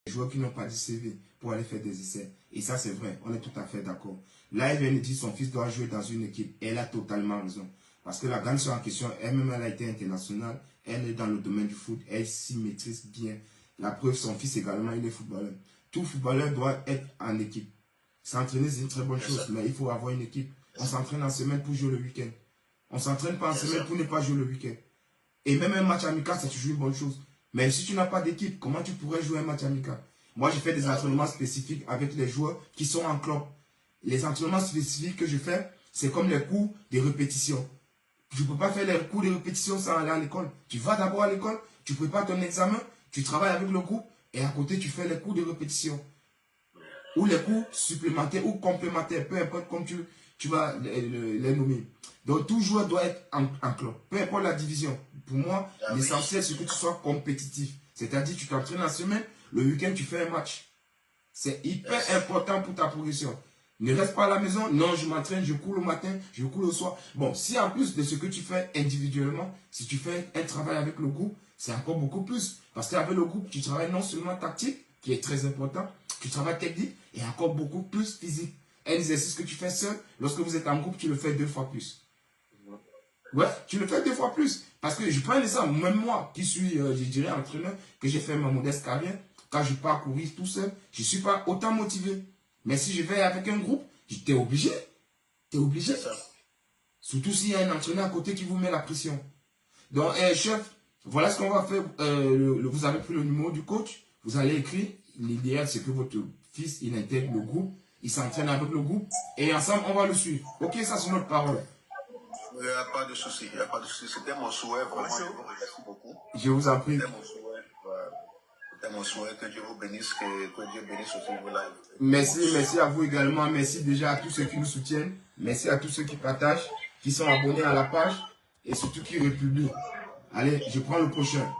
joueurs qui n'ont pas de CV pour aller faire des essais. Et ça, c'est vrai, on est tout à fait d'accord. Là, elle vient de dire que son fils doit jouer dans une équipe. Elle a totalement raison. Parce que la grande sœur en question, elle-même, elle a été internationale. Elle est dans le domaine du foot. Elle s'y maîtrise bien. La preuve, son fils également, il est footballeur. Tout footballeur doit être en équipe. S'entraîner, c'est une très bonne chose, mais il faut avoir une équipe. On s'entraîne en semaine pour jouer le week-end. On ne s'entraîne pas en semaine pour ne pas jouer le week-end. Et même un match amical, c'est toujours une bonne chose. Mais si tu n'as pas d'équipe, comment tu pourrais jouer un match amical? Moi, je fais des entraînements spécifiques avec les joueurs qui sont en club. Les entraînements spécifiques que je fais, c'est comme les cours de répétition. Je ne peux pas faire les cours de répétition sans aller à l'école. Tu vas d'abord à l'école, tu prépares ton examen, tu travailles avec le groupe et à côté, tu fais les cours de répétition. Ou les cours supplémentaires ou complémentaires, peu importe comme tu vas les nommer. Donc, tout joueur doit être en club, peu importe la division. Pour moi, l'essentiel, c'est que tu sois compétitif. C'est-à-dire, tu t'entraînes la semaine, le week-end, tu fais un match. C'est hyper important pour ta progression. Ne reste pas à la maison. Non, je m'entraîne, je cours le matin, je cours le soir. Bon, si en plus de ce que tu fais individuellement, si tu fais un travail avec le groupe, c'est encore beaucoup plus. Parce qu'avec le groupe, tu travailles non seulement tactique, qui est très important, tu travailles technique et encore beaucoup plus physique. Un exercice que tu fais seul, lorsque vous êtes en groupe, tu le fais 2 fois plus. Ouais, tu le fais 2 fois plus. Parce que je prends un exemple, même moi, qui suis, je dirais, entraîneur, que j'ai fait ma modeste carrière, quand je pars courir tout seul, je ne suis pas autant motivé. Mais si je vais avec un groupe, t'es obligé. T'es obligé. Surtout s'il y a un entraîneur à côté qui vous met la pression. Donc, chef, voilà ce qu'on va faire. Vous avez pris le numéro du coach, vous allez écrire. L'idéal, c'est que votre fils, il intègre le groupe, il s'entraîne avec le groupe, et ensemble, on va le suivre. Ok, ça, c'est notre parole. Il n'y a pas de souci, il n'y a pas de souci. C'était mon souhait, vraiment, je vous remercie beaucoup. Je vous en prie. C'était mon souhait, que Dieu vous bénisse, que Dieu bénisse aussi vos lives. Merci à vous également. Merci déjà à tous ceux qui nous soutiennent. Merci à tous ceux qui partagent, qui sont abonnés à la page et surtout qui republient. Allez, je prends le prochain.